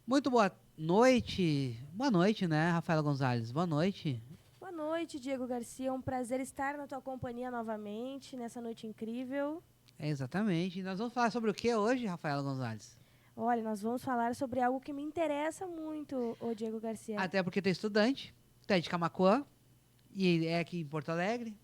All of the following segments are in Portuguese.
Muito boa noite. Boa noite, né, Rafaela Gonzalez? Boa noite. Boa noite, Diego Garcia. É um prazer estar na tua companhia novamente, nessa noite incrível. Exatamente. Nós vamos falar sobre o que hoje, Rafaela Gonzalez? Olha, nós vamos falar sobre algo que me interessa muito, ô Diego Garcia. Até porque tu é estudante, tu é de Camaquã e é aqui em Porto Alegre.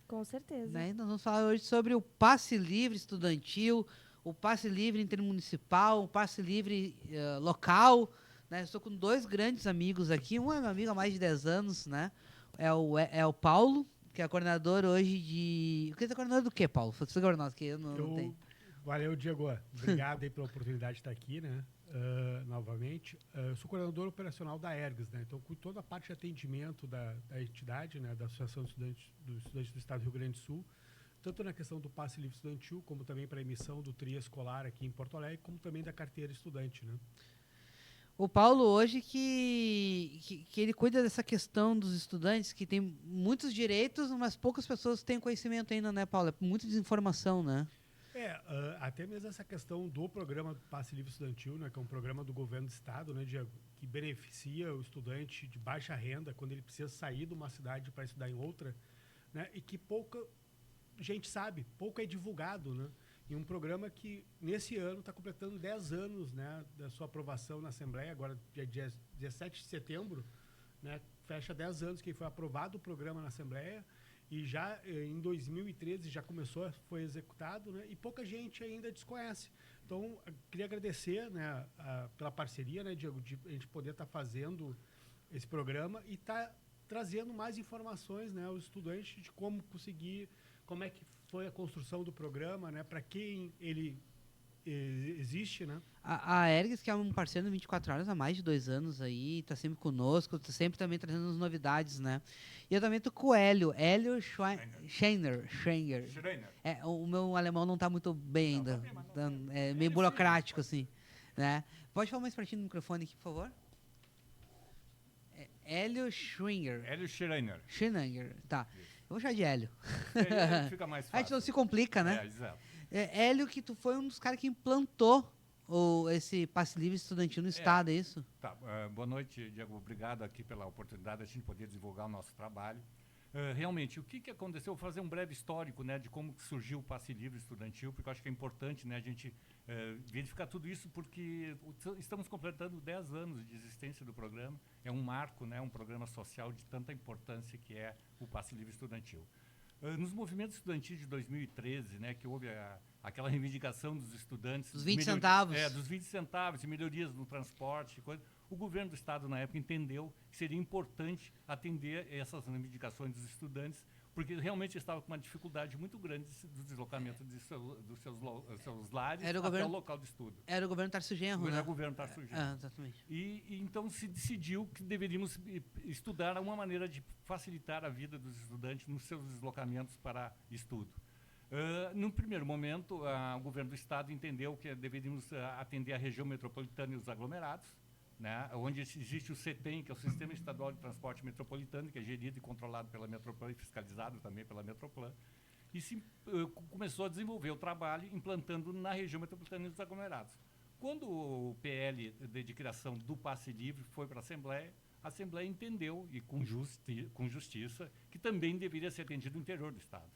Com certeza. Né? Nós vamos falar hoje sobre o passe livre estudantil, o passe livre intermunicipal, o passe livre local. Né? Estou com dois grandes amigos aqui. Um é meu amigo há mais de 10 anos, né? É o Paulo, que é coordenador hoje de... Você é coordenador do quê, Paulo? Você é coordenador que eu não tenho. Valeu, Diego. Obrigado aí pela oportunidade de estar aqui, né? Novamente. Eu sou coordenador operacional da ERGS, né? Então, com toda a parte de atendimento da entidade, né? Da Associação dos Estudantes do Estado do Rio Grande do Sul, tanto na questão do passe livre estudantil, como também para a emissão do TRI escolar aqui em Porto Alegre, como também da carteira estudante, né? O Paulo hoje que ele cuida dessa questão dos estudantes que tem muitos direitos, mas poucas pessoas têm conhecimento ainda, né, Paulo? É muita desinformação, né? Até mesmo essa questão do programa Passe Livre Estudantil, né, que é um programa do governo do estado, né, Diego, que beneficia o estudante de baixa renda quando ele precisa sair de uma cidade para estudar em outra, né, e que pouca gente sabe, pouco é divulgado, né, e um programa que nesse ano está completando 10 anos, né, da sua aprovação na Assembleia, agora dia 17 de setembro, né, fecha 10 anos que foi aprovado o programa na Assembleia. E já em 2013 já começou, foi executado, né? E pouca gente ainda desconhece. Então, queria agradecer, né, pela parceria, né, Diego, de a gente poder estar fazendo esse programa e estar trazendo mais informações, né, aos estudantes de como conseguir, como é que foi a construção do programa, né, para quem ele existe, né? A Ergs, que é um parceiro do 24 Horas há mais de 2 anos aí, tá sempre conosco, tá sempre também trazendo as novidades, né? E eu também tô com o Hélio Scheiner. O meu alemão não tá muito bem ainda, é meio burocrático, assim, né? Pode falar mais pertinho do microfone aqui, por favor? Hélio Schringer. Hélio Schreiner. Schreiner, tá. Eu vou chamar de Hélio. Fica mais fácil. A gente não se complica, né? Exato. Hélio, que tu foi um dos caras que implantou esse passe livre estudantil no estado, é isso? Tá. Boa noite, Diego. Obrigado aqui pela oportunidade de a gente poder divulgar o nosso trabalho. Realmente, o que aconteceu? Vou fazer um breve histórico, né, de como surgiu o passe livre estudantil, porque eu acho que é importante, né, a gente verificar tudo isso, porque estamos completando 10 anos de existência do programa. É um marco, né, um programa social de tanta importância que é o passe livre estudantil. Nos movimentos estudantis de 2013, né, que houve aquela reivindicação dos estudantes... Dos 20 centavos. Dos 20 centavos, de melhorias no transporte, coisa. O governo do estado, na época, entendeu que seria importante atender essas reivindicações dos estudantes, porque realmente estava com uma dificuldade muito grande do deslocamento dos seus lares até o local de estudo. Era o governo Tarcísio Genro, né? Era o governo Tarcísio Genro. Exatamente. E então se decidiu que deveríamos estudar uma maneira de facilitar a vida dos estudantes nos seus deslocamentos para estudo. No primeiro momento, o governo do estado entendeu que deveríamos atender a região metropolitana e os aglomerados, né, onde existe o CETEM, que é o Sistema Estadual de Transporte Metropolitano, que é gerido e controlado pela Metroplan e fiscalizado também pela Metroplan, e começou a desenvolver o trabalho implantando na região metropolitana e nos aglomerados. Quando o PL de criação do passe livre foi para a Assembleia entendeu, e com justiça, que também deveria ser atendido no interior do estado.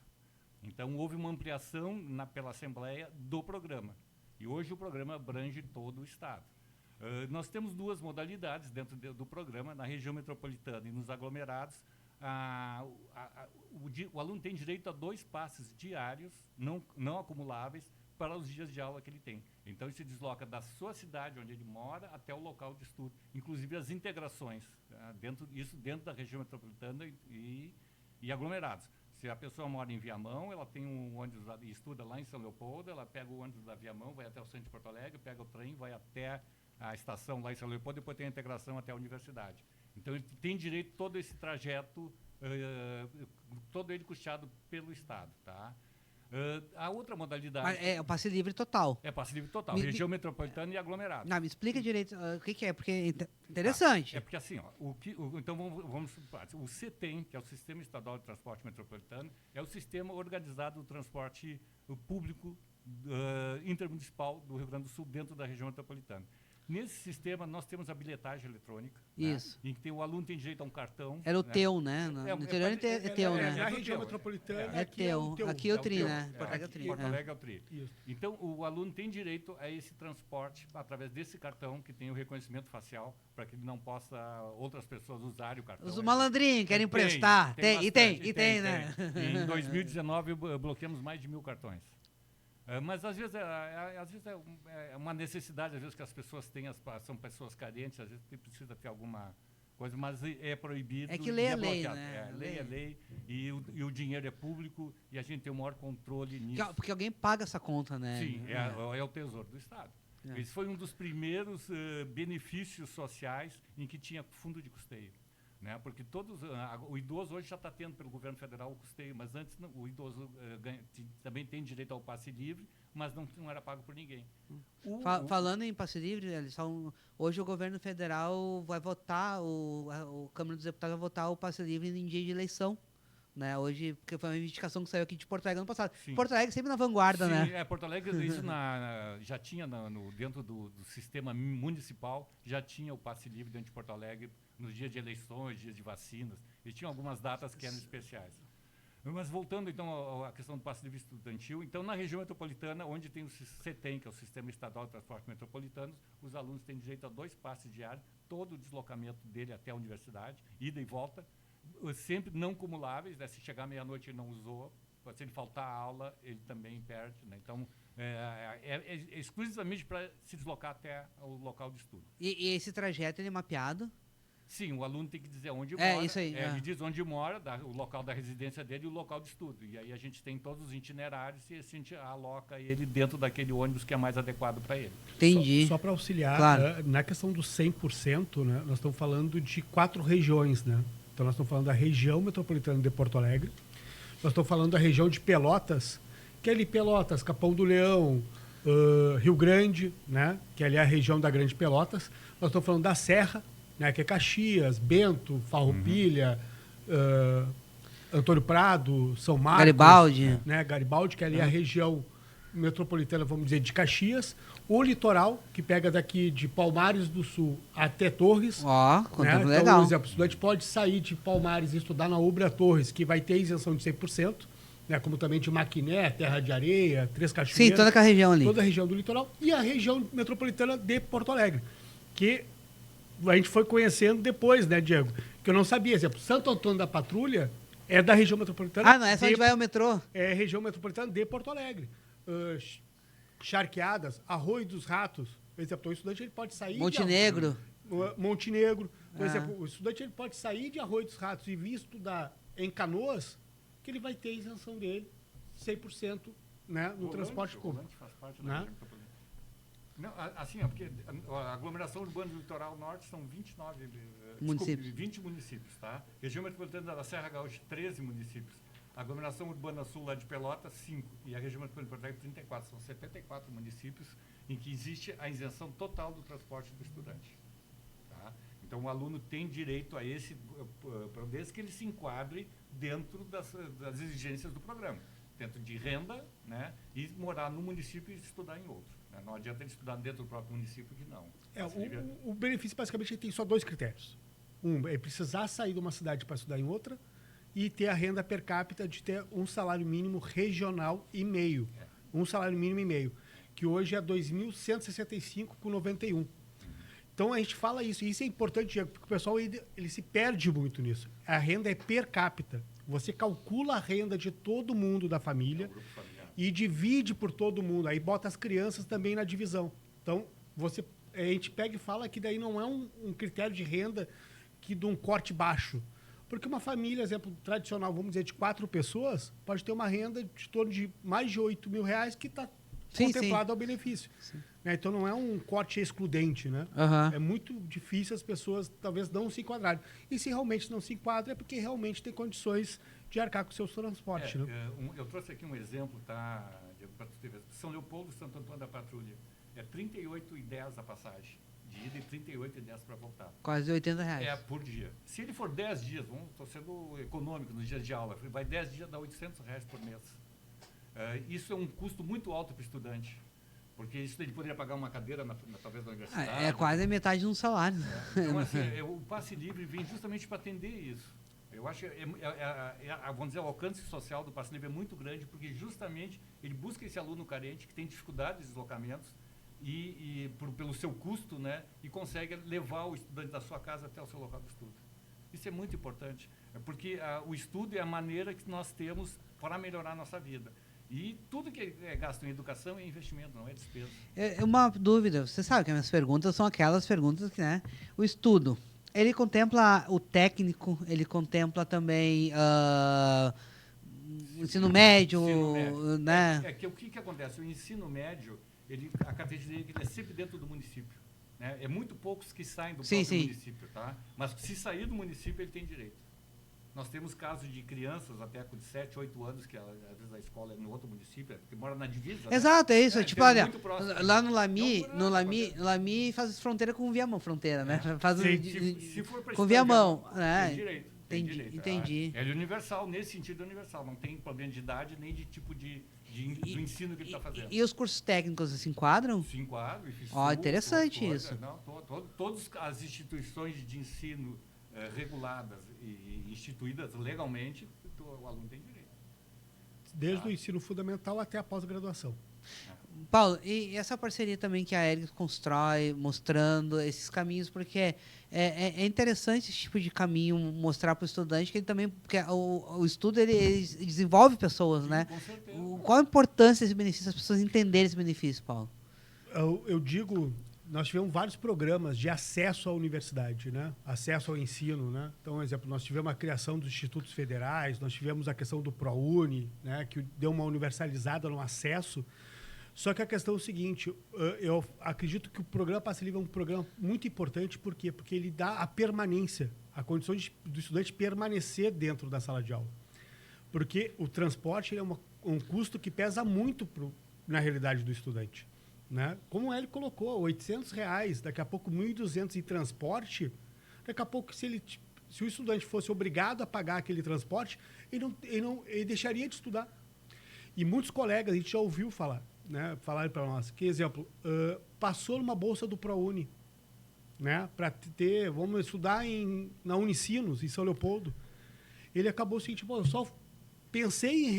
Então, houve uma ampliação pela Assembleia do programa, e hoje o programa abrange todo o estado. Nós temos duas modalidades dentro do programa, na região metropolitana e nos aglomerados. O aluno tem direito a 2 passes diários, não acumuláveis, para os dias de aula que ele tem. Então, ele se desloca da sua cidade, onde ele mora, até o local de estudo. Inclusive, as integrações, dentro da região metropolitana e aglomerados. Se a pessoa mora em Viamão, ela tem um ônibus e estuda lá em São Leopoldo, ela pega o ônibus da Viamão, vai até o centro de Porto Alegre, pega o trem, vai até a estação lá em São Leopoldo, depois tem a integração até a universidade. Então, ele tem direito a todo esse trajeto, todo ele custeado pelo Estado, tá? A outra modalidade... Mas é o passe livre total. É passe livre total, região metropolitana e aglomerado. Não, me explica direito o que é, porque é interessante. É porque assim, então vamos o CETEM, que é o Sistema Estadual de Transporte Metropolitano, é o sistema organizado do transporte público intermunicipal do Rio Grande do Sul dentro da região metropolitana. Nesse sistema, nós temos a bilhetagem eletrônica. Isso. Né, em que o aluno tem direito a um cartão. Era o teu, né? No interior é teu, né? Na região metropolitana É teu. Aqui é o TRI, né? Porto Alegre é o TRI. Porto Alegre é o TRI. Isso. Então, o aluno tem direito a esse transporte através desse cartão que tem o reconhecimento facial, para que ele não possa outras pessoas usarem o cartão. Os malandrinhos querem emprestar. Tem, né? Em 2019, bloqueamos mais de 1.000 cartões. Mas às vezes é uma necessidade, às vezes que as pessoas têm, são pessoas carentes, às vezes precisa ter alguma coisa, mas é proibido. É que lei é lei, bloqueado. né? Lei é lei, e o dinheiro é público, e a gente tem o maior controle nisso. Porque alguém paga essa conta, né? Sim, é o Tesouro do Estado. Esse foi um dos primeiros benefícios sociais em que tinha fundo de custeio. Né? Porque o idoso hoje já está tendo pelo governo federal o custeio, mas antes o idoso também tem direito ao passe livre, mas não era pago por ninguém. Falando em passe livre, hoje o governo federal vai votar, o Câmara dos Deputados vai votar o passe livre em dia de eleição. Né? Hoje, porque foi uma reivindicação que saiu aqui de Porto Alegre ano passado. Sim. Porto Alegre sempre na vanguarda, né? Porto Alegre, isso já tinha dentro do sistema municipal, já tinha o passe livre dentro de Porto Alegre, nos dias de eleições, dias de vacinas, e tinha algumas datas que eram especiais. Mas voltando, então, à questão do passe livre estudantil, então, na região metropolitana, onde tem o CETEM, que é o Sistema Estadual de Transporte Metropolitanos, os alunos têm direito a 2 passes diários, todo o deslocamento dele até a universidade, ida e volta, sempre não cumuláveis, né? Se chegar meia-noite e não usou, se ele faltar a aula, ele também perde. Né? Então, é exclusivamente para se deslocar até o local de estudo. E esse trajeto ele é mapeado? Sim, o aluno tem que dizer onde mora. Isso aí. Ele diz onde mora, o local da residência dele e o local de estudo. E aí a gente tem todos os itinerários e a gente aloca ele dentro daquele ônibus que é mais adequado para ele. Entendi. Só para auxiliar, claro. Na questão do 100%, né, nós estamos falando de 4 regiões, né? Então, nós estamos falando da região metropolitana de Porto Alegre, nós estamos falando da região de Pelotas, que é ali Pelotas, Capão do Leão, Rio Grande, né, que é ali a região da Grande Pelotas. Nós estamos falando da Serra, né, que é Caxias, Bento, Farroupilha, Antônio Prado, São Marcos. Garibaldi. Né, Garibaldi, que é ali a região metropolitana, vamos dizer, de Caxias. O litoral, que pega daqui de Palmares do Sul até Torres. Quanto né? legal. Então, por exemplo, o estudante pode sair de Palmares e estudar na Ubra Torres, que vai ter isenção de 100%, né? Como também de Maquiné, Terra de Areia, Três Cachoeiras. Sim, toda a região ali. Toda a região do litoral. E a região metropolitana de Porto Alegre, que a gente foi conhecendo depois, né, Diego? Que eu não sabia. Por exemplo, Santo Antônio da Patrulha é da região metropolitana. Não é só onde vai o metrô? É região metropolitana de Porto Alegre. Charqueadas, Arroio dos Ratos, por exemplo, o estudante ele pode sair Montenegro. Montenegro, por exemplo, o estudante ele pode sair de Arroio dos Ratos e vir estudar em Canoas, que ele vai ter a isenção dele 100%, né, no transporte público. Faz parte da região metropolitana. Não, assim, porque a aglomeração urbana do litoral norte são 20 municípios, tá? Região metropolitana da Serra Gaúcha, 13 municípios. A aglomeração urbana sul lá de Pelotas, 5. E a região metropolitana de Porto Alegre, 34. São 74 municípios em que existe a isenção total do transporte do estudante. Tá? Então, o aluno tem direito a esse, desde que ele se enquadre dentro das exigências do programa. Dentro de renda, né? E morar no município e estudar em outro. Né? Não adianta ele estudar dentro do próprio município que não. O benefício, basicamente, tem só 2 critérios. Um, é precisar sair de uma cidade para estudar em outra, e ter a renda per capita de ter um salário mínimo regional e meio. Um salário mínimo e meio, que hoje é 2.165,91. Então, a gente fala isso. E isso é importante, Diego, porque o pessoal ele se perde muito nisso. A renda é per capita. Você calcula a renda de todo mundo da família e divide por todo mundo. Aí bota as crianças também na divisão. Então, a gente pega e fala que daí não é um critério de renda que de um corte baixo. Porque uma família, exemplo, tradicional, vamos dizer, de 4 pessoas, pode ter uma renda de torno de mais de R$8.000 que está contemplado ao benefício. Né? Então, não é um corte excludente, né? É muito difícil as pessoas, talvez, não se enquadrarem. E se realmente não se enquadra, é porque realmente tem condições de arcar com o seu transporte. Né? Eu trouxe aqui um exemplo, tá? São Leopoldo e Santo Antônio da Patrulha. É 38,10 a passagem. De ida e 38,10 para voltar. Quase R$80. Por dia. Se ele for 10 dias, estou sendo econômico nos dias de aula, vai 10 dias, dá R$800 por mês. Isso é um custo muito alto para o estudante. Porque isso ele poderia pagar uma cadeira, talvez, na universidade. É quase metade de um salário. Então, assim, o passe livre vem justamente para atender isso. Eu acho que, vamos dizer, o alcance social do passe livre é muito grande, porque justamente ele busca esse aluno carente que tem dificuldade de deslocamentos pelo seu custo, né, e consegue levar o estudante da sua casa até o seu local de estudo. Isso é muito importante, porque o estudo é a maneira que nós temos para melhorar a nossa vida. E tudo que é gasto em educação é investimento, não é despesa. Uma dúvida, você sabe que as minhas perguntas são aquelas perguntas que, né, o estudo, ele contempla o técnico, ele contempla também o ensino médio, né? Que o que acontece? O ensino médio, a característica dele é sempre dentro do município. Né? É muito poucos que saem do próprio município, tá? Mas se sair do município, ele tem direito. Nós temos casos de crianças até com 7, 8 anos, que às vezes a escola é no outro município, que mora na divisa. Exato, né? é isso. Tipo, olha, lá no Lami, Lami faz fronteira com o Viamão, fronteira, né? Faz se for com o Viamão, né? Tem direito. Entendi. É universal, nesse sentido é universal. Não tem problema de idade nem de tipo do ensino que ele está fazendo. E os cursos técnicos se enquadram? Se enquadram. Interessante isso. Todas as instituições de ensino reguladas e instituídas legalmente, o aluno tem direito. Desde o ensino fundamental até a pós-graduação. Paulo, e essa parceria também que a Eric constrói, mostrando esses caminhos, porque é interessante esse tipo de caminho mostrar para o estudante que ele também, porque o estudo ele desenvolve pessoas, né? Com certeza. Qual a importância desse benefício, as pessoas entenderem esse benefício, Paulo? Eu digo, nós tivemos vários programas de acesso à universidade, né? Acesso ao ensino, né? Então, por exemplo, nós tivemos a criação dos institutos federais, nós tivemos a questão do ProUni, né? Que deu uma universalizada no acesso. Só que a questão é o seguinte, eu acredito que o programa Passe Livre é um programa muito importante, por quê? Porque ele dá a permanência, a condição do estudante permanecer dentro da sala de aula. Porque o transporte é um custo que pesa muito na realidade do estudante. Né? Como ele colocou, R$800, daqui a pouco R$1.200 em transporte, daqui a pouco se o estudante fosse obrigado a pagar aquele transporte, ele deixaria de estudar. E muitos colegas, a gente já ouviu falar, né, falaram para nós, que exemplo, passou numa bolsa do ProUni, né, para vamos estudar na Unicinos, em São Leopoldo. Ele acabou assim, tipo, eu só pensei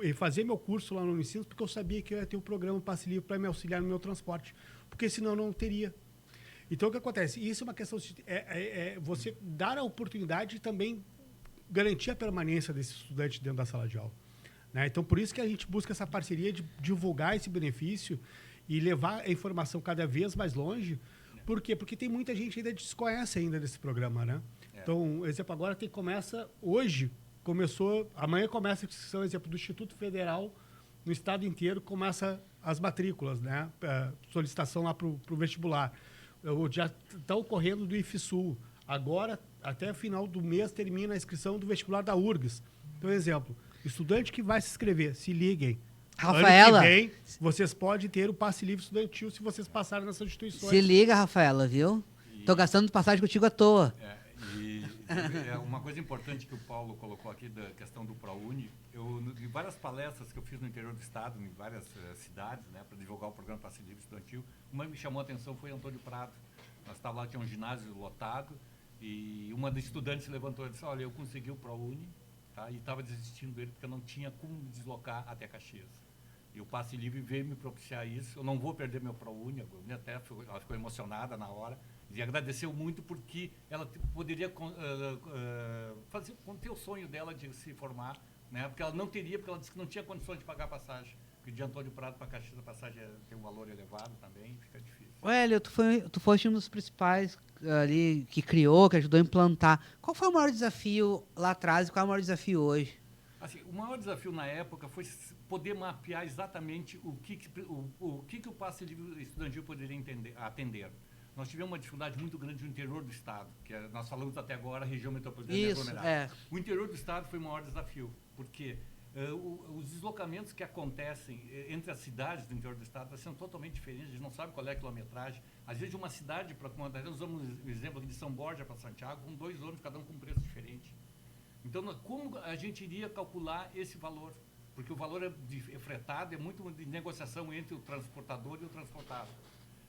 em fazer meu curso lá no Unicinos porque eu sabia que eu ia ter um programa Passe Livre para me auxiliar no meu transporte, porque senão eu não teria. Então, o que acontece? Isso é uma questão de você dar a oportunidade e também garantir a permanência desse estudante dentro da sala de aula. Né? Então, por isso que a gente busca essa parceria de divulgar esse benefício e levar a informação cada vez mais longe. Por quê? Porque tem muita gente ainda desconhece ainda desse programa, né? Então, exemplo, agora amanhã começa a inscrição, exemplo, do Instituto Federal no estado inteiro, começa as matrículas, né? Solicitação lá para o vestibular. Já está ocorrendo do IFSUL. Agora, até o final do mês, termina a inscrição do vestibular da URGS. Então, exemplo, estudante que vai se inscrever, se liguem. Rafaela, ano que vem, vocês podem ter o passe livre estudantil se vocês passarem nessas instituições. Se liga, Rafaela, viu? Estou gastando passagem contigo à toa. Uma coisa importante que o Paulo colocou aqui da questão do ProUni, em várias palestras que eu fiz no interior do estado, em várias cidades, né, para divulgar o programa Passe Livre Estudantil, uma que me chamou a atenção foi Antônio Prado. Nós estávamos lá, tinha um ginásio lotado, e uma das estudantes se levantou e disse, olha, eu consegui o ProUni, tá, e estava desistindo dele porque eu não tinha como me deslocar até Caxias. E o Passe Livre veio me propiciar isso. Eu não vou perder meu ProUni, ela ficou emocionada na hora. E agradeceu muito porque ela poderia ter o sonho dela de se formar, né? Porque ela não teria, porque ela disse que não tinha condições de pagar a passagem. Porque de Antônio Prado para Caxias a passagem tem um valor elevado também, fica difícil. Hélio, tu foste um dos principais ali que criou, que ajudou a implantar. Qual foi o maior desafio lá atrás e qual é o maior desafio hoje? Assim, o maior desafio na época foi poder mapear exatamente o que o Passe Livre Estudantil poderia atender. Nós tivemos uma dificuldade muito grande no interior do estado, que nós falamos até agora, a região metropolitana e aglomerada. O interior do estado foi o maior desafio, porque os deslocamentos que acontecem entre as cidades do interior do estado são totalmente diferentes, a gente não sabe qual é a quilometragem. Às vezes, de uma cidade para outra, nós usamos o exemplo aqui de São Borja para Santiago, com 2 ônibus, cada um com preço diferente. Então, como a gente iria calcular esse valor? porque o valor é fretado, é muito de negociação entre o transportador e o transportado.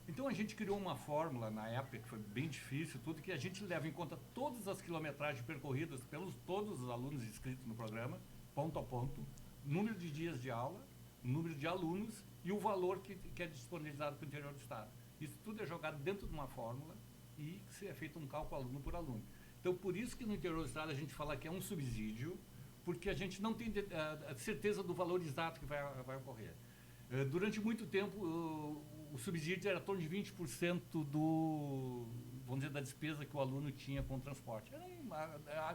Então a gente criou uma fórmula na época, que foi bem difícil, tudo, que a gente leva em conta todas as quilometragens percorridas pelos todos os alunos inscritos no programa, ponto a ponto, número de dias de aula, número de alunos e o valor que é disponibilizado para o interior do estado. Isso tudo é jogado dentro de uma fórmula e é feito um cálculo aluno por aluno. Então, por isso que no interior do estado a gente fala que é um subsídio, porque a gente não tem a certeza do valor exato que vai ocorrer. Durante muito tempo, o subsídio era em torno de 20% vamos dizer, da despesa que o aluno tinha com o transporte.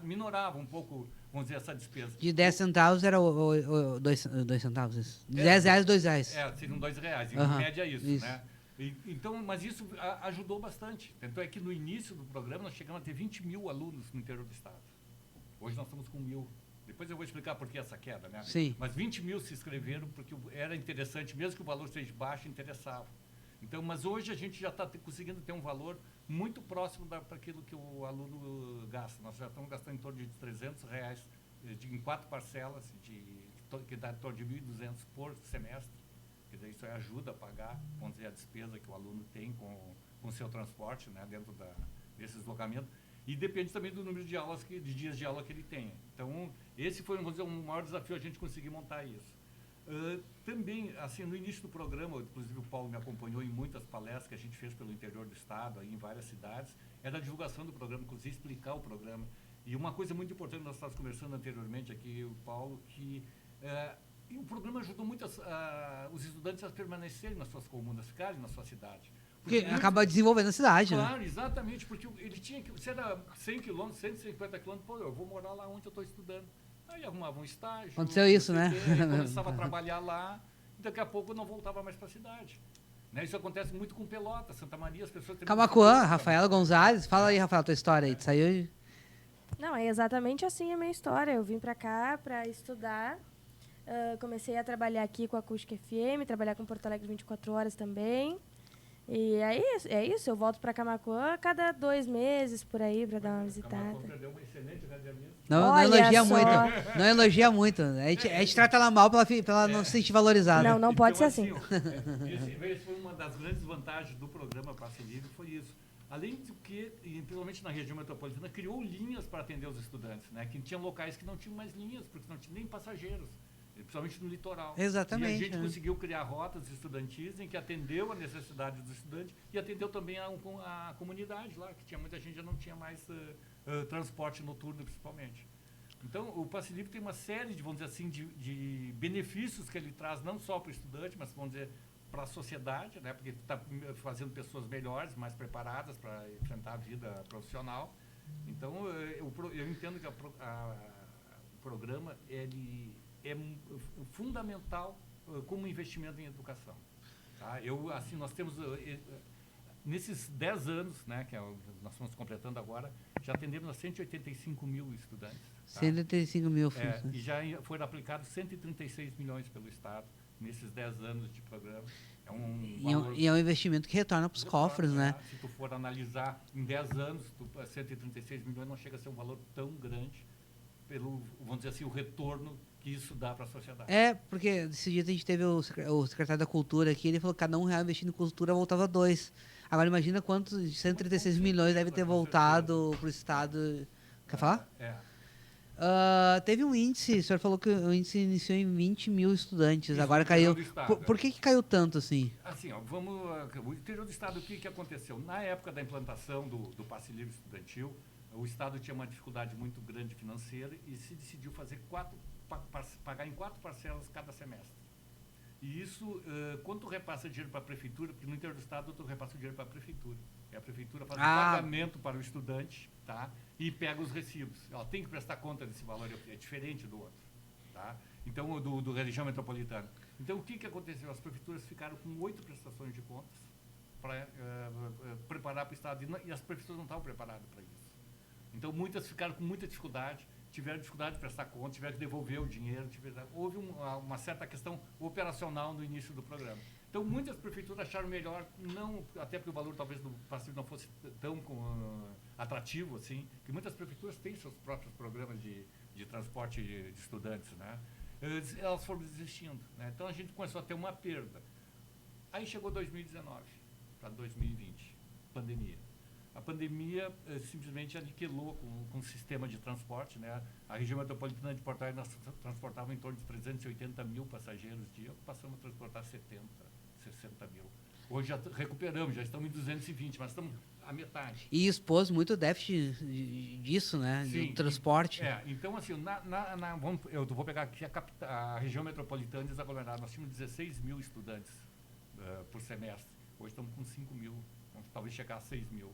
Minorava um pouco, vamos dizer, essa despesa. De 10 centavos era 2 centavos. Isso. De 10 reais, 2 reais. Seriam 2 reais. Em média isso, né? Então, mas isso ajudou bastante. Tanto é que no início do programa nós chegamos a ter 20 mil alunos no interior do estado. Hoje nós estamos com 1.000. Depois eu vou explicar por que essa queda, né? Sim. Mas 20 mil se inscreveram porque era interessante, mesmo que o valor seja baixo, interessava. Então, mas hoje a gente já está conseguindo ter um valor muito próximo para aquilo que o aluno gasta. Nós já estamos gastando em torno de R$300 em 4 parcelas, que dá em torno de 1.200 por semestre. Quer dizer, isso ajuda a pagar, vamos dizer, a despesa que o aluno tem com o seu transporte, né, dentro desse deslocamento. E depende também do número de aulas, de dias de aula que ele tenha. Então, esse foi, vamos dizer, um maior desafio a gente conseguir montar isso. Também, assim, no início do programa, inclusive o Paulo me acompanhou em muitas palestras que a gente fez pelo interior do estado, aí em várias cidades, era a divulgação do programa, inclusive explicar o programa. E uma coisa muito importante, nós estávamos conversando anteriormente aqui, o Paulo, que o programa ajudou muito os estudantes a permanecerem nas suas comunas, ficarem na sua cidade. Porque acaba desenvolvendo a cidade, claro, né? Exatamente, porque ele tinha que, se era 100 quilômetros, 150 quilômetros, pô, eu vou morar lá onde eu estou estudando. Aí arrumava um estágio. Aconteceu isso, né? Começava a trabalhar lá, e daqui a pouco não voltava mais para a cidade. Né? Isso acontece muito com Pelotas, Santa Maria, as pessoas... Camaquã, Rafaela Gonzalez. Fala aí, Rafaela, a tua história aí. Tu saiu e... Não, é exatamente assim a minha história. Eu vim para cá para estudar. Comecei a trabalhar aqui com a Acústica FM, trabalhar com Porto Alegre 24 horas também. E é isso, eu volto para Camaquã a cada 2 meses, por aí, para dar uma visitada. Camaquã perdeu uma excelente radialista. Não elogia muito. Não elogia muito. A gente trata ela mal para ela não se sentir valorizada. Não pode ser assim. Esse foi uma das grandes vantagens do programa Passe Livre, foi isso. Além do que, principalmente na região metropolitana, criou linhas para atender os estudantes, né? Que tinha locais que não tinham mais linhas, porque não tinha nem passageiros, principalmente no litoral. Exatamente. E a gente conseguiu criar rotas estudantis em que atendeu a necessidade dos estudantes e atendeu também a comunidade lá, que tinha muita gente já não tinha mais transporte noturno, principalmente. Então, o Passe Livre tem uma série de, vamos dizer assim, de benefícios que ele traz, não só para o estudante, mas, vamos dizer, para a sociedade, né? Porque está fazendo pessoas melhores, mais preparadas para enfrentar a vida profissional. Então, eu entendo que o programa ele é fundamental como investimento em educação. Tá? Assim, nós temos, nesses 10 anos, né, que nós estamos completando agora, já atendemos a 185 mil estudantes. Tá? 135 mil. E já foram aplicados 136 milhões pelo Estado nesses 10 anos de programa. E é um investimento que retorna para os cofres, né? Se tu for analisar, em 10 anos, 136 milhões não chega a ser um valor tão grande pelo, vamos dizer assim, o retorno que isso dá para a sociedade. Porque esse dia a gente teve o secretário da Cultura aqui, ele falou que cada R$1 investido em cultura voltava 2. Agora imagina quantos de 136 milhões deve ter voltado para o Estado. Quer falar? Teve um índice, o senhor falou que o índice iniciou em 20 mil estudantes, isso, agora caiu. Por que caiu tanto assim? Assim, o interior do Estado, o que aconteceu? Na época da implantação do Passe Livre Estudantil, o Estado tinha uma dificuldade muito grande financeira e se decidiu fazer pagar em 4 parcelas cada semestre. E isso, quando tu repassa dinheiro para a prefeitura, porque no interior do Estado tu repassa o dinheiro para a prefeitura. E a prefeitura faz o pagamento para o estudante, tá? E pega os recibos. Ela tem que prestar conta desse valor, é diferente do outro. Tá? Então, do região metropolitana. Então, o que aconteceu? As prefeituras ficaram com 8 prestações de contas para preparar para o Estado. E as prefeituras não estavam preparadas para isso. Então, muitas ficaram com muita dificuldade, tiveram dificuldade de prestar conta, tiveram que devolver o dinheiro. Houve uma certa questão operacional no início do programa. Então, muitas prefeituras acharam melhor, até porque o valor talvez do passivo não fosse tão atrativo assim, que muitas prefeituras têm seus próprios programas de transporte de estudantes, né? elas foram desistindo, né? Então a gente começou a ter uma perda. Aí chegou 2019 para 2020, pandemia. A pandemia simplesmente aniquilou com o sistema de transporte, né? A região metropolitana de Porto Alegre, nós transportávamos em torno de 380 mil passageiros dia, passamos a transportar 70, 60 mil. Hoje já recuperamos, já estamos em 220, mas estamos à metade. E expôs muito déficit disso, né? Sim, do transporte. Então, assim, eu vou pegar aqui a região metropolitana desaglomerada. Nós tínhamos 16 mil estudantes por semestre. Hoje estamos com 5 mil, vamos talvez chegar a 6 mil.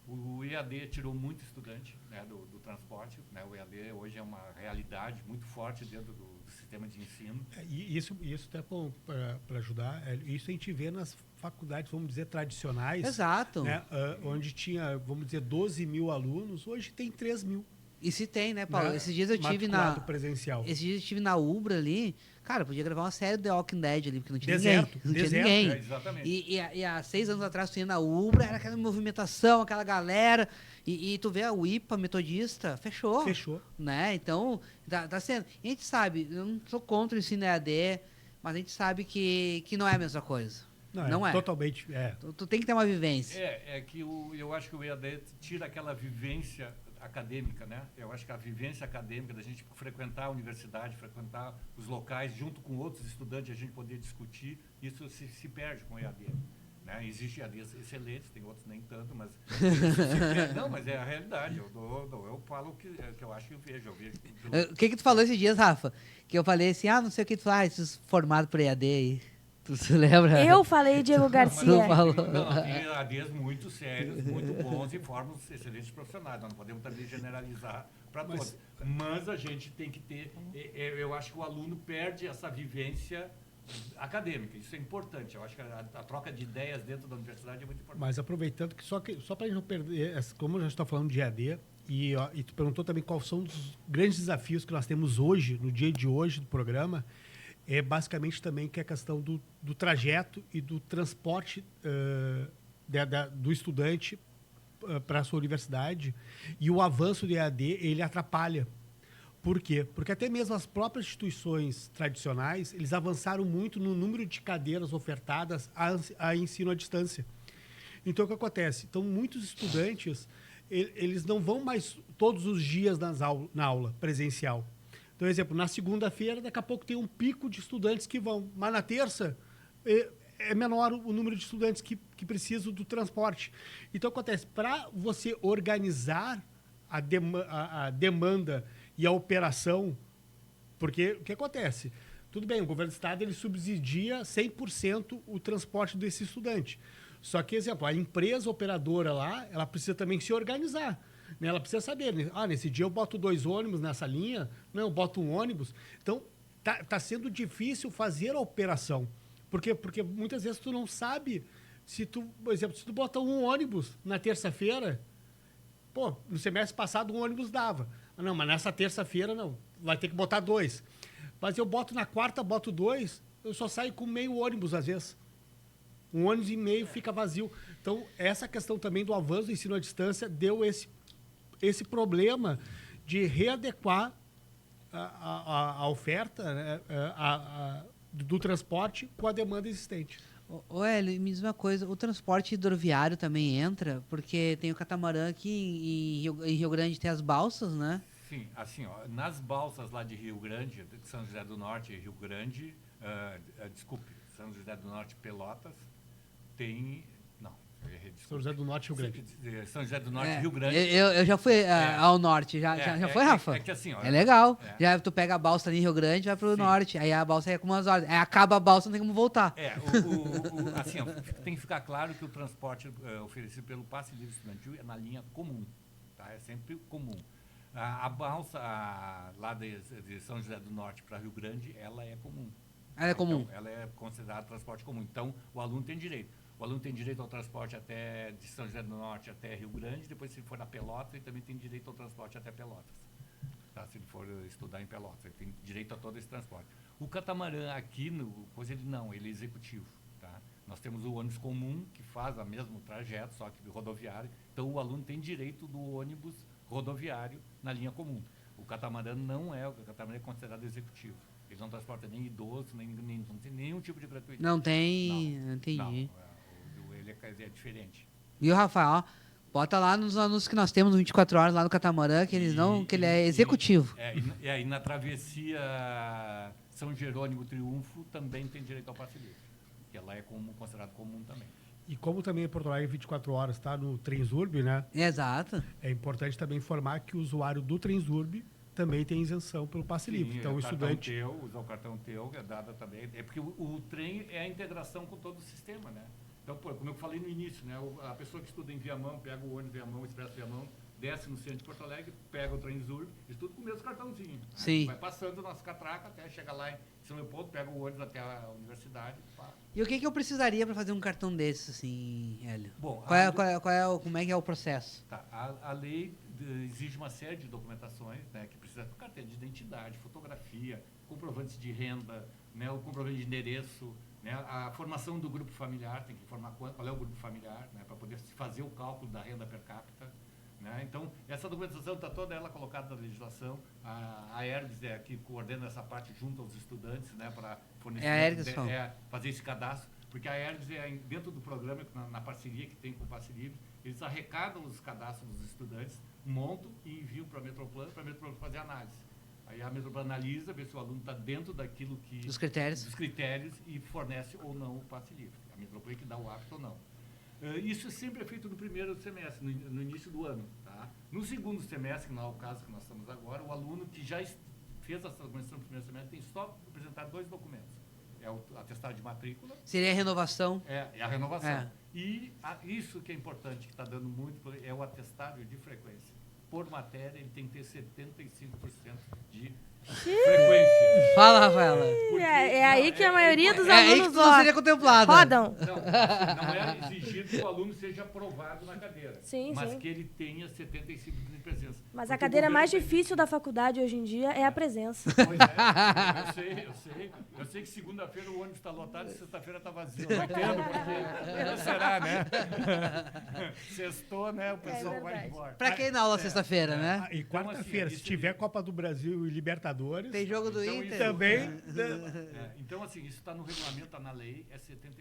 O EAD tirou muito estudante, né, do transporte, né? O EAD hoje é uma realidade muito forte dentro do sistema de ensino. E isso até para ajudar, isso a gente vê nas faculdades, vamos dizer, tradicionais. Exato. Né, onde tinha, vamos dizer, 12 mil alunos, hoje tem 3 mil. E se tem, né, Paulo? Né, Esses dias eu tive presencial. Esses dias eu estive na Ubra ali. Cara, podia gravar uma série do The Walking Dead ali, porque não tinha Deserto, ninguém. Não tinha ninguém. Exatamente. E há 6 anos atrás, tu ia na Ubra, era aquela movimentação, aquela galera. E tu vê a UIPA metodista, fechou. Fechou. Né? Então, tá sendo. E a gente sabe, eu não sou contra o ensino EAD, mas a gente sabe que não é a mesma coisa. Não é. Totalmente. Tu tem que ter uma vivência. Eu acho que o EAD tira aquela vivência acadêmica, né? Eu acho que a vivência acadêmica da gente frequentar a universidade, frequentar os locais, junto com outros estudantes, a gente poder discutir, isso se perde com o EAD. Né? Existem EADs excelentes, tem outros nem tanto, mas não, mas é a realidade. Eu falo o que eu acho que eu vejo. O que tu falou esses dias, Rafa? Que eu falei assim, não sei o que tu faz, esses formados por EAD aí. Tu se lembra? Eu falei Diego Garcia. Tem EADs muito sérios, muito bons e formam excelentes profissionais. Nós não podemos também generalizar para todos. Mas a gente tem que ter... Eu acho que o aluno perde essa vivência acadêmica. Isso é importante. Eu acho que a troca de ideias dentro da universidade é muito importante. Mas aproveitando que só para a gente não perder, como a gente está falando de EAD, e tu perguntou também quais são os grandes desafios que nós temos hoje, no dia de hoje do programa, é basicamente também que é a questão do trajeto e do transporte do estudante para a sua universidade, e o avanço do EAD, ele atrapalha. Por quê? Porque até mesmo as próprias instituições tradicionais, eles avançaram muito no número de cadeiras ofertadas a ensino à distância. Então, o que acontece? Então, muitos estudantes, eles não vão mais todos os dias na aula presencial. Então, exemplo, na segunda-feira, daqui a pouco tem um pico de estudantes que vão, mas na terça é menor o número de estudantes que precisam do transporte. Então, acontece, para você organizar a demanda e a operação, porque o que acontece? Tudo bem, o governo do estado ele subsidia 100% o transporte desse estudante. Só que, exemplo, a empresa operadora lá, ela precisa também se organizar. Né? Ela precisa saber, né? Nesse dia eu boto 2 ônibus nessa linha, não, eu boto 1 ônibus. Então, tá sendo difícil fazer a operação. Por quê? Porque muitas vezes tu não sabe por exemplo, se tu botar 1 ônibus na terça-feira, no semestre passado 1 ônibus dava. Não, mas nessa terça-feira não, vai ter que botar 2. Mas eu boto na quarta, boto 2, eu só saio com meio ônibus às vezes. 1 ônibus e meio fica vazio. Então, essa questão também do avanço do ensino à distância deu esse problema de readequar a oferta, né, do transporte com a demanda existente. Hélio, me diz uma coisa, o transporte hidroviário também entra, porque tem o catamarã aqui em Rio Grande, tem as balsas, né? Sim, assim, nas balsas lá de Rio Grande, de São José do Norte e Rio Grande, São José do Norte e Pelotas, tem... São José do Norte e Rio Grande. São José do Norte e Rio Grande. Eu já fui ao norte, já foi, Rafa? Que assim, é legal. Já tu pega a balsa ali em Rio Grande, vai pro norte, aí a balsa é com umas horas. Aí acaba a balsa, não tem como voltar. Assim, tem que ficar claro que o transporte oferecido pelo Passe Livre Estudantil é na linha comum. Tá? É sempre comum. A balsa lá de São José do Norte para Rio Grande, ela é comum. Ela é comum? Então, ela é considerada transporte comum. Então, o aluno tem direito. O aluno tem direito ao transporte até de São José do Norte até Rio Grande, depois se ele for a Pelotas, ele também tem direito ao transporte até Pelotas. Tá? Se ele for estudar em Pelotas, ele tem direito a todo esse transporte. O catamarã aqui, ele é executivo. Tá? Nós temos o ônibus comum, que faz o mesmo trajeto, só que rodoviário. Então, o aluno tem direito do ônibus rodoviário na linha comum. O catamarã não é, o catamarã é considerado executivo. Eles não transportam nem idoso, não tem nenhum tipo de gratuidade. Não tem, entendi. Não, ele é diferente. Viu, Rafael? Ó, bota lá nos anúncios que nós temos no 24 horas lá no Catamarã, que ele é executivo. E na travessia São Jerônimo Triunfo também tem direito ao passe livre, que lá é considerado comum também. E como também Porto Alegre 24 horas está no Transurb, né? Exato. É importante também informar que o usuário do Transurb também tem isenção pelo passe livre. Então, o estudante... Usar o cartão teu, é dada também. É porque o trem é a integração com todo o sistema, né? Então, como eu falei no início, né? A pessoa que estuda em Viamão, pega o ônibus Viamão, o Expresso Viamão, desce no centro de Porto Alegre, pega o Transurb, estuda com o mesmo cartãozinho. Sim. Vai passando nas catracas até chegar lá em São Leopoldo, pega o ônibus até a universidade. Pá. E o que eu precisaria para fazer um cartão desse, assim, Hélio? Bom, como é que é o processo? Tá, a lei exige uma série de documentações, né, que precisa de carteira de identidade, fotografia, comprovantes de renda, né, o comprovante de endereço, né, a formação do grupo familiar, tem que informar qual é o grupo familiar, né, para poder fazer o cálculo da renda per capita. Né? Então, essa documentação está toda ela colocada na legislação. A ERGS é que coordena essa parte junto aos estudantes, né, para fazer esse cadastro, porque a ERGS é dentro do programa, na parceria que tem com o Passe Livre, eles arrecadam os cadastros dos estudantes, montam e enviam para a Metroplan fazer análise. Aí a Metroplan analisa, vê se o aluno está dentro daquilo que... Dos critérios e fornece ou não o Passe Livre. A Metroplan é que dá o apto ou não. Isso sempre é feito no primeiro semestre, no início do ano. Tá? No segundo semestre, que não é o caso que nós estamos agora, o aluno que já fez essa documentação no primeiro semestre tem só apresentar 2 documentos. É o atestado de matrícula. Seria a renovação. É a renovação. E isso que é importante, que está dando muito, é o atestado de frequência. Por matéria, ele tem que ter 75% de frequência. Fala, Rafaela. Aí que a maioria dos alunos é aí que tu não seria contemplada. Rodam. Não é exigido que o aluno seja aprovado na cadeira, mas que ele tenha 75% de presença. Mas a cadeira mais difícil da faculdade hoje em dia é a presença. Pois é, eu sei que segunda-feira o ônibus está lotado e sexta-feira está vazio. Não entendo porque será, né? Sextou, né? O pessoal vai embora. Pra quem na aula sexta-feira, né? E quarta-feira, se tiver Copa do Brasil e Libertadores... Tem jogo do Inter. Também. Então, assim, isso está no regulamento, está na lei, é 75%.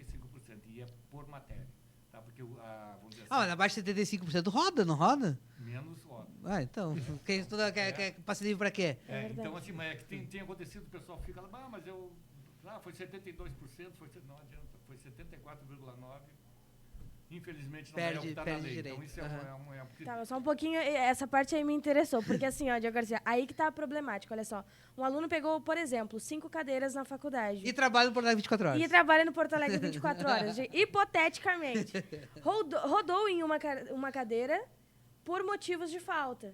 E é por matéria. Tá? Porque, vamos dizer assim, mas abaixo de 75% roda, não roda? menos roda. Então, quem estuda quer passe livre pra quê? Então, assim, mas é que tem acontecido, o pessoal fica lá, mas eu... foi 72%, não adianta, foi 74,9%. Infelizmente não é o que está na lei. Direito. Então isso Tá, mas só um pouquinho, essa parte aí me interessou, porque assim, ó, Diego Garcia, aí que tá a problemática, olha só. Um aluno pegou, por exemplo, 5 cadeiras na faculdade. E trabalha no Porto Alegre 24 horas. E trabalha no Porto Alegre 24 horas. Hipoteticamente. Rodou em uma cadeira por motivos de falta.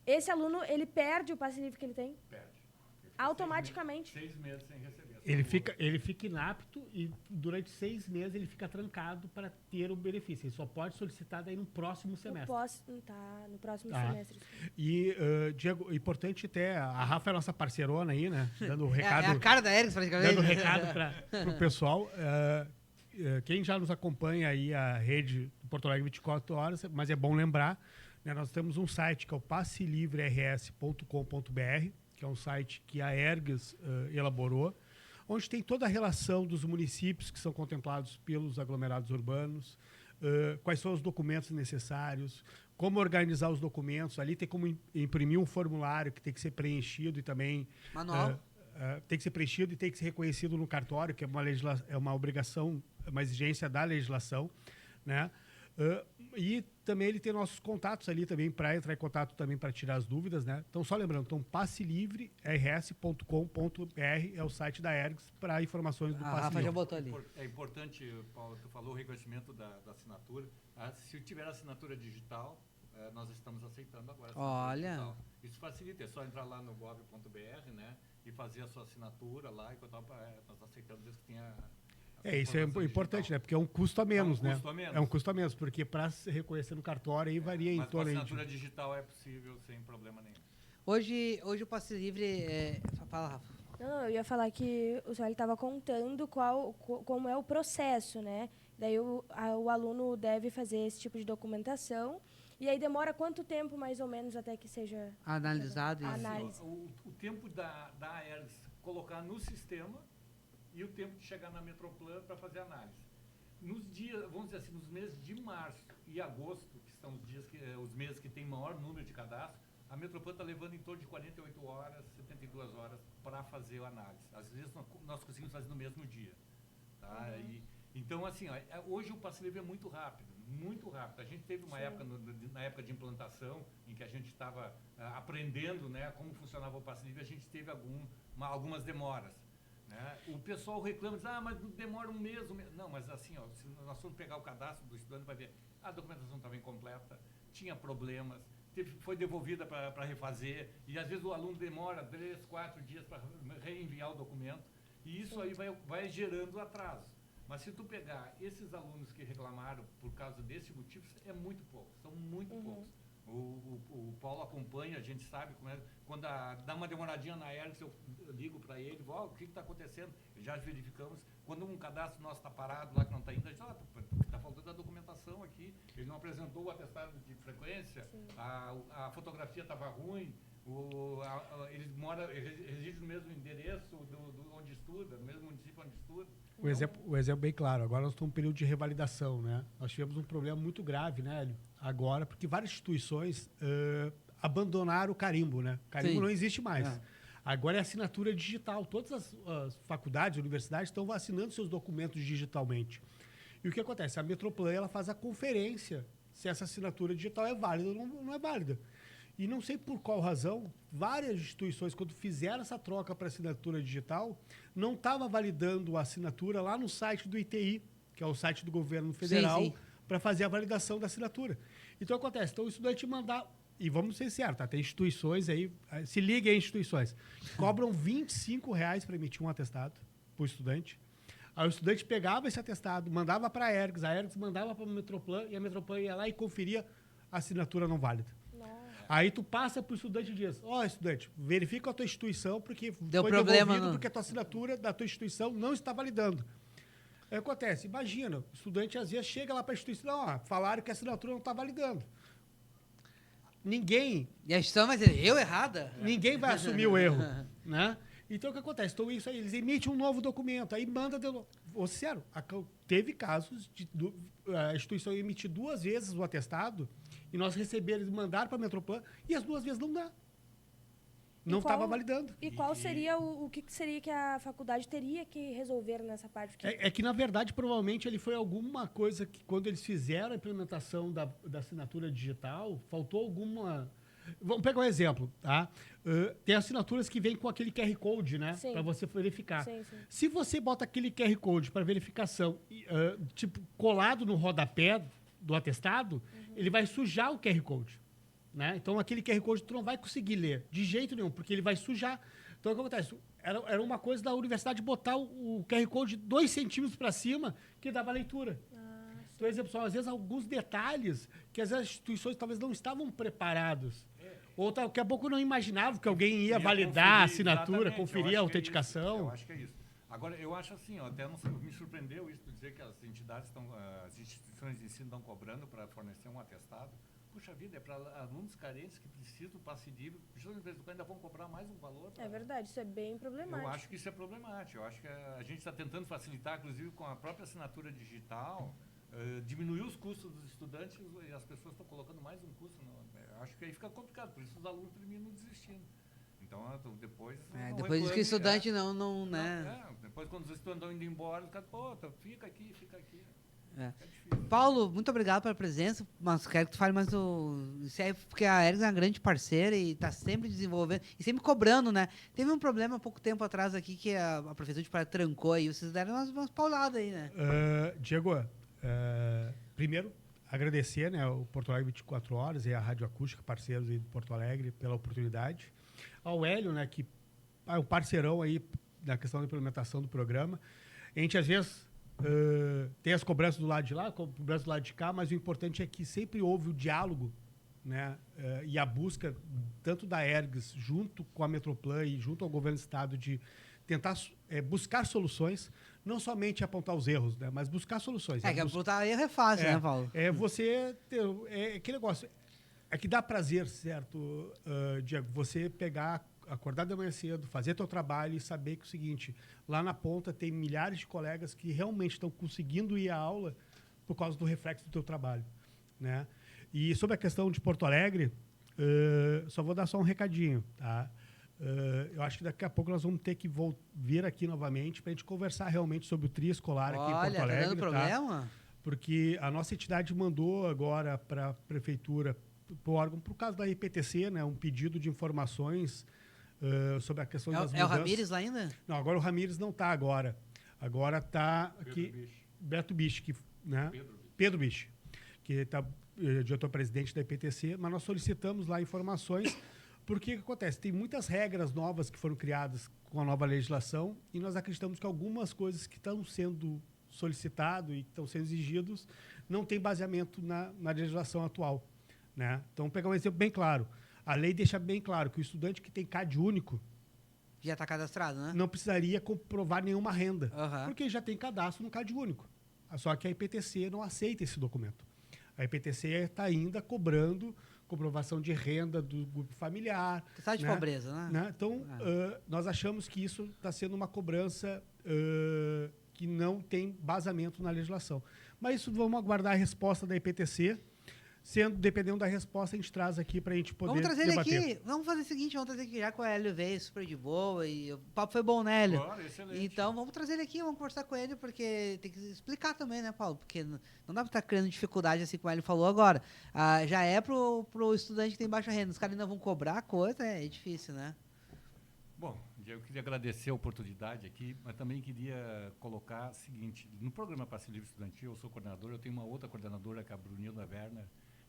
Esse aluno, ele perde o passe livre que ele tem? Perde. Automaticamente. 6 meses sem receber. Ele fica inapto e durante 6 meses ele fica trancado para ter o benefício. Ele só pode solicitar daí no próximo semestre. No próximo semestre. E, Diego, importante até, a Rafa é nossa parceirona aí, né? Dando recado. É a cara da Erix, praticamente. Dando recado para o pessoal. Quem já nos acompanha aí, a rede do Porto Alegre 24 horas, mas é bom lembrar, né, nós temos um site que é o passelivreRS.com.br, que é um site que a ERGS elaborou, onde tem toda a relação dos municípios que são contemplados pelos aglomerados urbanos, quais são os documentos necessários, como organizar os documentos. Ali tem como imprimir um formulário que tem que ser preenchido e também... Manual. Tem que ser preenchido e tem que ser reconhecido no cartório, que é uma obrigação, uma exigência da legislação, né? E também ele tem nossos contatos ali também para entrar em contato também para tirar as dúvidas, né? Então, só lembrando, então, passelivre.rs.com.br é o site da ERGS para informações do passe livre. Já botou ali. É importante, Paulo, tu falou o reconhecimento da assinatura. Se tiver assinatura digital, nós estamos aceitando agora. Olha. Digital. Isso facilita, é só entrar lá no gov.br, né? E fazer a sua assinatura lá, e nós aceitamos desde que tenha... Isso é importante, digital, né? Porque é um custo a menos, né? É um custo a menos, porque para se reconhecer no cartório aí varia em torno de... Mas a assinatura digital é possível sem problema nenhum. Hoje o passe livre... Fala, Rafa. Não, eu ia falar que o senhor estava contando como é o processo, né? Daí o aluno deve fazer esse tipo de documentação. E aí demora quanto tempo, mais ou menos, até que seja analisado? Análise. O tempo da ERGS colocar no sistema e o tempo de chegar na Metroplan para fazer análise. Nos dias, vamos dizer assim, nos meses de março e agosto, que são os meses que tem maior número de cadastros, a Metroplan está levando em torno de 48 horas, 72 horas para fazer a análise. Às vezes nós conseguimos fazer no mesmo dia. Tá? Então, assim, hoje o passe livre é muito rápido, muito rápido. A gente teve uma época, na época de implantação, em que a gente estava aprendendo, né, como funcionava o passe livre, a gente teve algumas demoras. Né? O pessoal reclama, diz, mas demora um mês. Não, mas assim, se nós formos pegar o cadastro do estudante, vai ver, a documentação estava incompleta, tinha problemas, foi devolvida para refazer, e às vezes o aluno demora 3, 4 dias para reenviar o documento, e isso aí vai gerando atraso. Mas se tu pegar esses alunos que reclamaram por causa desse motivo, é muito pouco, são muito poucos. O Paulo acompanha, a gente sabe como é. Quando dá uma demoradinha na Ergs, eu ligo para ele, o que está acontecendo? Já verificamos. Quando um cadastro nosso está parado lá, que não está indo, a gente está faltando a documentação aqui, ele não apresentou o atestado de frequência, a fotografia estava ruim, ele reside no mesmo endereço onde estuda, no mesmo município onde estuda. O exemplo bem claro. Agora nós estamos em um período de revalidação, né? Nós tivemos um problema muito grave, né, Hélio? Agora, porque várias instituições abandonaram o carimbo, né? O carimbo não existe mais. Agora é assinatura digital. Todas as faculdades, universidades estão assinando seus documentos digitalmente. E o que acontece? A Metroplan, ela faz a conferência se essa assinatura digital é válida ou não é válida. E não sei por qual razão, várias instituições, quando fizeram essa troca para assinatura digital, não estava validando a assinatura lá no site do ITI, que é o site do governo federal, para fazer a validação da assinatura. Então, acontece. Então, o estudante mandar... E vamos ser sérios, tá? Tem instituições aí, se liguem aí, instituições, que cobram R$25 para emitir um atestado para o estudante. Aí o estudante pegava esse atestado, mandava para a Ergs mandava para a Metroplan, e a Metroplan ia lá e conferia a assinatura não válida. Aí tu passa para o estudante e diz, estudante, verifica a tua instituição, porque deu foi problema, devolvido porque a tua assinatura da tua instituição não está validando. Aí acontece, imagina, o estudante às vezes chega lá para a instituição, falaram que a assinatura não está validando. Ninguém... E a instituição vai dizer, eu errada? Ninguém vai assumir o erro, né? Então, o que acontece? Então, isso aí, eles emitem um novo documento, aí manda... Sério, teve casos de a instituição emitir 2 vezes o atestado e nós eles mandaram para a Metroplan e as 2 vezes não dá. Não estava validando. E qual seria o que seria que a faculdade teria que resolver nessa parte? É que, na verdade, provavelmente, ele foi alguma coisa que, quando eles fizeram a implementação da assinatura digital, faltou alguma... Vamos pegar um exemplo, tá? Tem assinaturas que vêm com aquele QR Code, né? Para você verificar. Sim. Se você bota aquele QR Code para verificação, tipo, colado no rodapé do atestado, ele vai sujar o QR Code. Né? Então, aquele QR Code tu não vai conseguir ler de jeito nenhum, porque ele vai sujar. Então, o que acontece? Era uma coisa da universidade botar o QR Code 2 centímetros para cima que dava leitura. Então, exemplo, às vezes, alguns detalhes que as instituições talvez não estavam preparadas. Ou daqui a pouco não imaginavam que alguém ia validar a assinatura, conferir a autenticação. Eu acho que é isso. Agora, eu acho assim, até não sei, me surpreendeu isso de dizer que as entidades as instituições de ensino estão cobrando para fornecer um atestado. Puxa vida, é para alunos carentes que precisam do passe livre, ainda vão cobrar mais um valor. É verdade, isso é bem problemático. Eu acho que isso é problemático. Eu acho que a gente está tentando facilitar, inclusive com a própria assinatura digital, diminuir os custos dos estudantes e as pessoas estão colocando mais um custo. Eu acho que aí fica complicado, por isso os alunos terminam desistindo. Então, depois... depois diz que o estudante não, né? Depois, quando os estudantes estão indo embora, os caras, fica aqui. É Paulo, muito obrigado pela presença, mas quero que tu fale mais isso aí, porque a Ergs é uma grande parceira e está sempre desenvolvendo e sempre cobrando, né? Teve um problema há pouco tempo atrás aqui que a Prefeitura de Praia trancou aí, vocês deram umas pauladas aí, né? Diego, primeiro, agradecer, né, o Porto Alegre 24 Horas e a Rádio Acústica, parceiros aí do Porto Alegre, pela oportunidade. Ao Hélio, né, que é um parceirão aí na questão da implementação do programa. A gente, às vezes... tem as cobranças do lado de lá, cobranças do lado de cá, mas o importante é que sempre houve o diálogo, né, e a busca tanto da Ergs junto com a Metroplan e junto ao governo do estado de tentar buscar soluções, não somente apontar os erros, né, mas buscar soluções. Que apontar erro é fácil, né, Paulo? Aquele negócio, é que dá prazer, certo, Diego, você pegar acordar de manhã cedo, fazer teu trabalho e saber que é o seguinte, lá na ponta tem milhares de colegas que realmente estão conseguindo ir à aula por causa do reflexo do teu trabalho, né? E sobre a questão de Porto Alegre, só vou dar só um recadinho, tá? Eu acho que daqui a pouco nós vamos ter que vir aqui novamente para a gente conversar realmente sobre o trio escolar aqui em Porto Alegre. Tá dando problema? Porque a nossa entidade mandou agora para a prefeitura, para o órgão, por causa da IPTC, né, um pedido de informações sobre a questão das mudanças. É o Ramires lá ainda? Não, agora o Ramires não está agora. Agora está aqui Beto Biche, né? Pedro Biche, que está diretor-presidente da IPTC, mas nós solicitamos lá informações, porque o que acontece? Tem muitas regras novas que foram criadas com a nova legislação e nós acreditamos que algumas coisas que estão sendo solicitado e que estão sendo exigidos não tem baseamento na legislação atual, né? Então, vou pegar um exemplo bem claro. A lei deixa bem claro que o estudante que tem CAD único já está cadastrado, né? não precisaria comprovar nenhuma renda, Uhum. porque já tem cadastro no CAD único. Só que a IPTC não aceita esse documento. A IPTC está ainda cobrando comprovação de renda do grupo familiar. Está de pobreza, né? Então, nós achamos que isso está sendo uma cobrança que não tem basamento na legislação. Mas isso vamos aguardar a resposta da IPTC. Dependendo da resposta, a gente traz aqui para a gente poder debater. Vamos trazer ele aqui. Vamos fazer o seguinte, vamos trazer aqui já com o Hélio veio super de boa e o papo foi bom, né, Hélio? Claro, excelente. Então, vamos trazer ele aqui, vamos conversar com ele, porque tem que explicar também, né, Paulo? Porque não dá para estar criando dificuldade, assim como ele falou agora. Já é pro estudante que tem baixa renda, os caras ainda vão cobrar a coisa, é difícil, né? Bom, eu queria agradecer a oportunidade aqui, mas também queria colocar o seguinte, no programa Passe Livre Estudantil, eu sou coordenador, eu tenho uma outra coordenadora, que é a Brunilda Werner,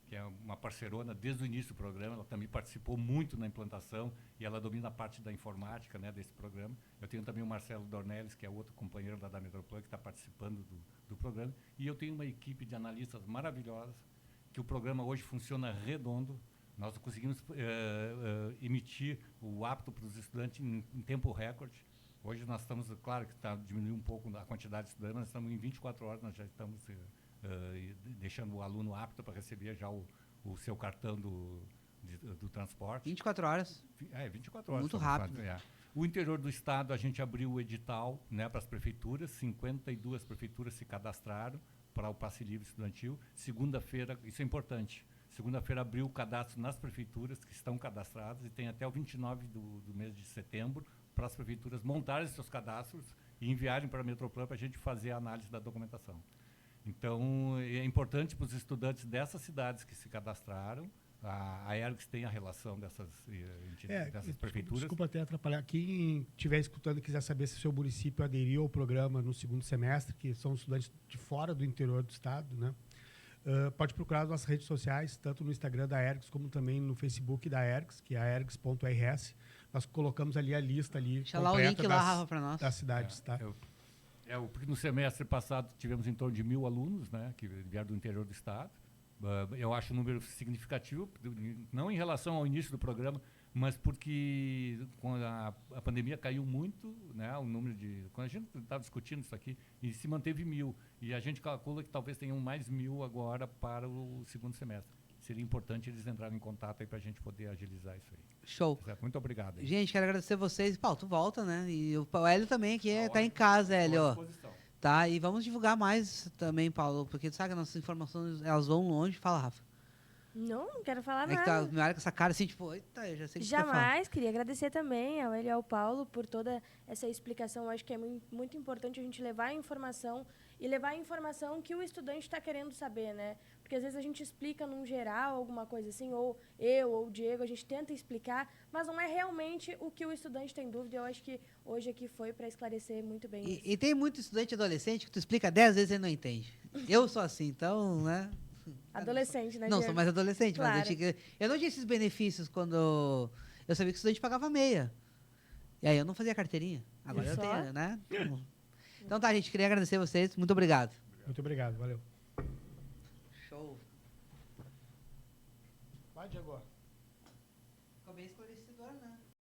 que é uma parceirona desde o início do programa, ela também participou muito na implantação e ela domina a parte da informática, né, desse programa. Eu tenho também o Marcelo Dornelles, que é outro companheiro da Metroplan, que está participando do programa. E eu tenho uma equipe de analistas maravilhosa, que o programa hoje funciona redondo. Nós conseguimos emitir o apto para os estudantes em tempo recorde. Hoje nós estamos, claro que está diminuindo um pouco a quantidade de estudantes, mas estamos em 24 horas, nós já estamos deixando o aluno apto para receber já o seu cartão do transporte. 24 horas. 24 horas. Muito rápido. O interior do estado, a gente abriu o edital, né, para as prefeituras, 52 prefeituras se cadastraram para o Passe Livre Estudantil. Segunda-feira, isso é importante, segunda-feira abriu o cadastro nas prefeituras que estão cadastradas e tem até o 29 do mês de setembro para as prefeituras montarem seus cadastros e enviarem para a Metroplan para a gente fazer a análise da documentação. Então, é importante para os estudantes dessas cidades que se cadastraram, a ERGS tem a relação dessas prefeituras. Desculpa até atrapalhar. Quem estiver escutando e quiser saber se o seu município aderiu ao programa no segundo semestre, que são estudantes de fora do interior do estado, né? Pode procurar as nossas redes sociais, tanto no Instagram da ERGS, como também no Facebook da ERGS, que é a ergs.rs. Nós colocamos ali a lista ali deixa lá o link lá, Rafa, para nós. Das cidades, tá? Porque no semestre passado tivemos em torno de 1.000 alunos, né, que vieram do interior do estado. Eu acho um número significativo, não em relação ao início do programa, mas porque quando a pandemia caiu muito, né, o número de... Quando a gente estava discutindo isso aqui, e se manteve 1.000. E a gente calcula que talvez tenham mais 1.000 agora para o segundo semestre. Seria importante eles entrarem em contato aí para a gente poder agilizar isso aí. Show. Muito obrigado. Aí. Gente, quero agradecer vocês. Paulo, tu volta, né? E o Hélio também, que está em casa, Hélio. Tá, e vamos divulgar mais também, Paulo, porque tu sabe que as nossas informações, elas vão longe. Fala, Rafa. Não quero falar nada. Tá, me olha com essa cara assim, tipo, eita, eu já sei o que Jamais, queria agradecer também ao Hélio e ao Paulo por toda essa explicação. Eu acho que é muito importante a gente levar a informação e levar a informação que o estudante está querendo saber, né? Porque às vezes a gente explica num geral alguma coisa assim, ou eu ou o Diego, a gente tenta explicar, mas não é realmente o que o estudante tem dúvida. Eu acho que hoje aqui foi para esclarecer muito bem isso. E tem muito estudante adolescente que tu explica 10 vezes e ele não entende. Eu sou assim, então, né? Adolescente, né, Não, Diego? sou mais adolescente, claro. Mas eu não tinha esses benefícios quando eu sabia que o estudante pagava meia. E aí eu não fazia carteirinha. Agora eu tenho, né? Então tá, gente, queria agradecer vocês. Muito obrigado. Muito obrigado, valeu. Show. Vai, Diego.